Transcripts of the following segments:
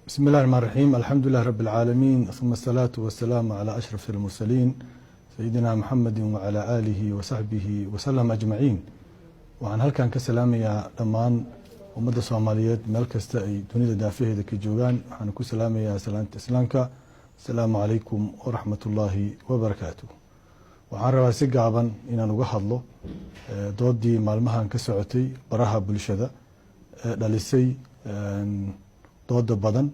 بسم الله الرحمن الرحيم. الحمد لله رب العالمين، ثم الصلاة والسلام على أشرف المرسلين سيدنا محمد وعلى آله وصحبه وسلم أجمعين. waxaan halkan ka salaamayaa dhammaan ummadda Soomaaliyeed meel kasta ay dunida daafaheeda ka joogaan. waxaan ku salaamayaa salaanta islaamka. Assalaamu calaykum waraxmatullaahi wabarakaatuh. waxaan rabaa si gaaban inaan uga hadlo doodii maalmahan ka socotay baraha bulshada ee dhalisay dooda badan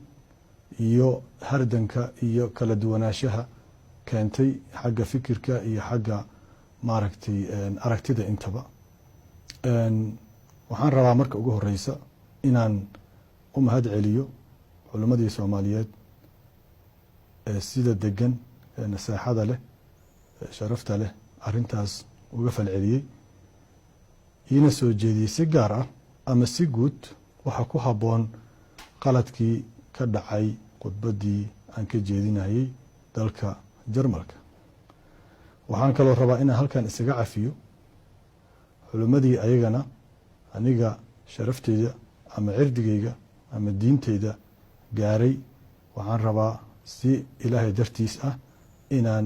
iyo hardanka iyo kala duwanaanshaha keentay xagga fikirka iyo xagga maaragtay aragtida intaba. waxaan rabaa marka ugu horeysa inaan u mahad celiyo culimadii Soomaaliyeed ee sida degan nasaaxada leh sharafta leh arintaas uga falceliyay ina soo jeediyay si gaar ah ama si guud waxa ku haboon qaladkii ka dhacay khudbadii aan ka jeedinayay dalka Jarmalka. waxaan kaloo rabaa inaan halkan isaga cafiyo culimadii ayagana aniga sharafteyda ama cirdigeyga ama diinteyda gaaray. waxaan rabaa si ilaahay dartiis ah inaan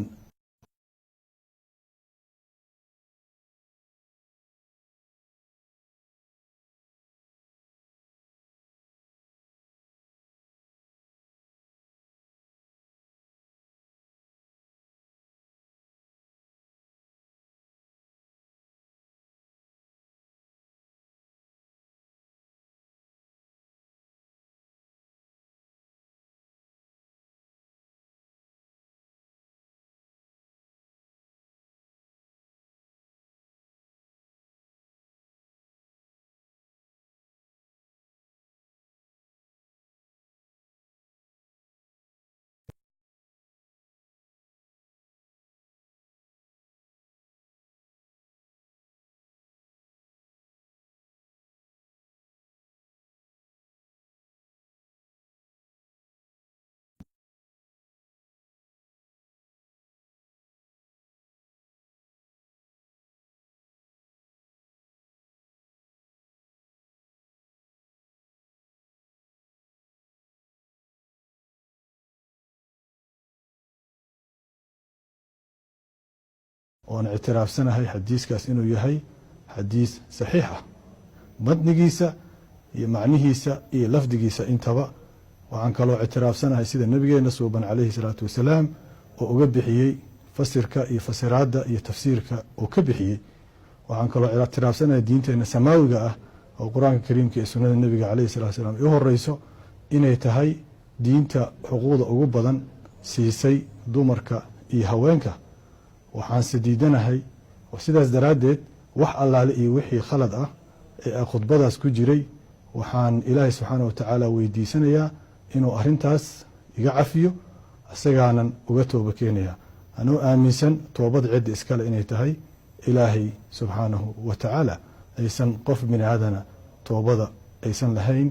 oon ictiraafsanahay xadiiskaas inuu yahay xadiis saxiix ah madnigiisa iyo macnihiisa iyo lafdigiisa intaba. waxaan kaloo ictiraafsanahay sida nabigeena suuban calayhi salaatu wasalaam oo uga bixiyey fasirka iyo fasiraadda iyo tafsiirka oo ka bixiyey. waxaan kaloo ictiraafsanahay diinteena samaawiga ah oo qur-aanka kariimka iyo sunnada nabiga calayhi salaatu wasalaam u horeyso inay tahay diinta xuquuqda ugu badan siisay dumarka iyo haweenka. waxaan sidiidanahay oo sidaas daraaddeed wax allaale iyo wixii khalad ah ee khudbadaas ku jiray waxaan ilaahay subxaanahu wa tacaala weydiisanayaa inuu arintaas iga cafiyo isagaanan uga tooba keenaya anuu aaminsan toobada cidda iskale inay tahay ilaahay subxaanahu wa tacaala aysan qof bini aadana toobada aysan lahayn.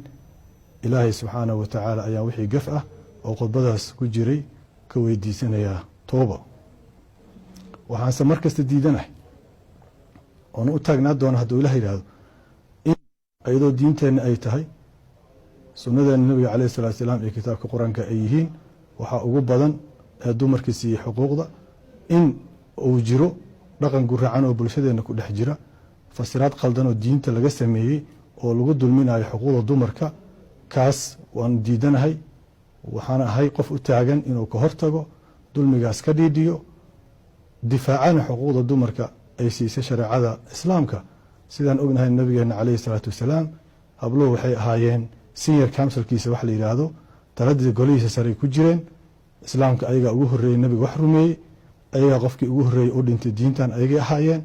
ilaahay subxaanahu wa tacaala ayaa wixii gaf ah oo khudbadaas ku jiray ka weydiisanayaa tooba. waxaanse mar kasta diidanahay oona u taagnaa doona hadduu ilaah yidhaahdo in iyadoo diinteenna ay tahay sunnadeena nabiga calayhi salatu wasalaam iyo kitaabka qur-aanka ay yihiin waxaa ugu badan ee dumarkii siiyey xuquuqda in uu jiro dhaqan guracan oo bulshadeenna ku dhex jira fasiraad qaldan oo diinta laga sameeyey oo lagu dulminayo xuquuqda dumarka. kaas waan diidanahay. waxaan ahay qof u taagan inuu ka hortago dulmigaas ka dhiidhiyo difaacana xuquuqda dumarka ay siisay shareecada islaamka. sidaan ognahay nabigeena calayhi salaatu wasalaam habluhu waxay ahaayeen senior councilkiisa wax la yidhaahdo taladii golihiisa saray ku jireen. islaamka ayagaa ugu horreeyey nabiga wax rumeeyey, ayagaa qofkii ugu horreeyey u dhintay diintan ayagay ahaayeen.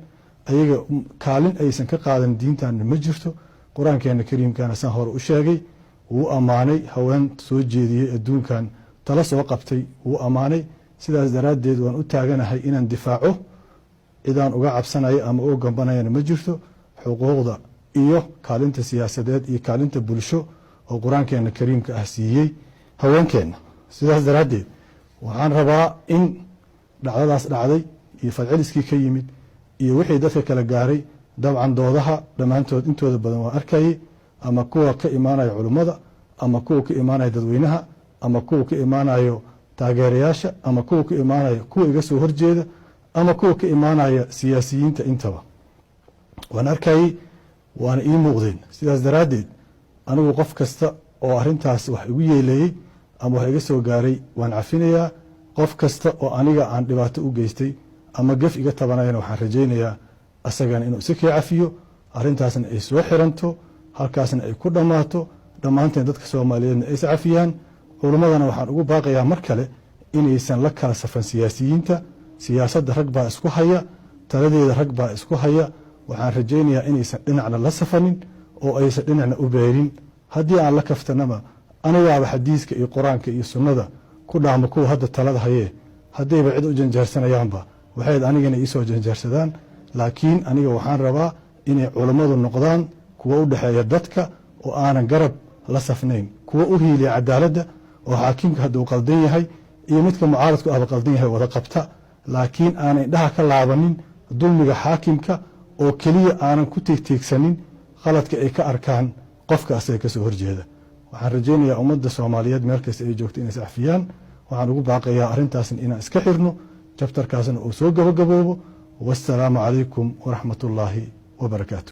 ayaga kaalin aysan ka qaadan diintan ma jirto. qur-aankeena kariimkana saan hore u sheegay wuu ammaanay haween soo jeediyey adduunkan tala soo qabtay wuu ammaanay. sidaas daraaddeed waan u taaganahay inaan difaaco cidaan uga cabsanayo ama uga gambanayana ma jirto. xuquuqda iyo kaalinta siyaasadeed iyo kaalinta bulsho oo qur-aankeena kariimka ah siiyey haweenkeena. sidaas daraaddeed waxaan rabaa in dhacdadaas dhacday iyo falceliskii ka yimid iyo wixii dadka kala gaaray dabcan doodaha dhammaantood intooda badan waa arkayay ama kuwa ka imaanaya culimmada ama kuwa ka imaanaya dadweynaha ama kuwa ka imaanayo taageerayaasha ama kuwa ka imaanaya kuwa iga soo horjeeda ama kuwa ka imaanaya siyaasiyiinta intaba waan arkayay waana ii muuqdeen sidaas daraaddeed anigu qof kasta oo arrintaas wax igu yeeleeyey ama wax iga soo gaaray waan cafinayaa qof kasta oo aniga aan dhibaato u geystay ama gaf iga tabanayana waxaan rajaynayaa asagana inuu si kii cafiyo arrintaasna ay soo xiranto halkaasna ay ku dhammaato dhammaanteen dadka soomaaliyeedna ay is cafiyaan culimmadana waxaan ugu baaqayaa mar kale inaysan la kala safan siyaasiyiinta siyaasadda rag baa isku haya taladeeda rag baa isku haya waxaan rajaynayaa inaysan dhinacna la safanin oo aysan dhinacna u beerin haddii aan la kaftanaba anigaaba xadiiska iyo qur-aanka iyo sunnada ku dhaamo kuwa hadda talada hayee haddayba cid u janjaarsanayaanba waxayd anigana iisoo janjaarsadaan laakiin aniga waxaan rabaa inay culammadu noqdaan kuwa u dhexeeya dadka oo aanan garab la safnayn kuwa u hiiliya cadaaladda oo xaakimka hadduu qaldan yahay iyo midka mucaaradku ahba qaldan yahay wada qabta laakiin aanay indhaha ka laabanin dulmiga xaakimka oo keliya aanan ku teegteegsanin qaladka ay ka arkaan qofka asaga ka soo horjeeda waxaan rajaynayaa ummadda soomaaliyeed meel kasta ay joogto inay is cafiyaan waxaan ugu baaqayaa arrintaasna inaan iska xirno jabtarkaasna uu soo gabagaboobo wassalaamu calaykum waraxmatullaahi wabarakaatu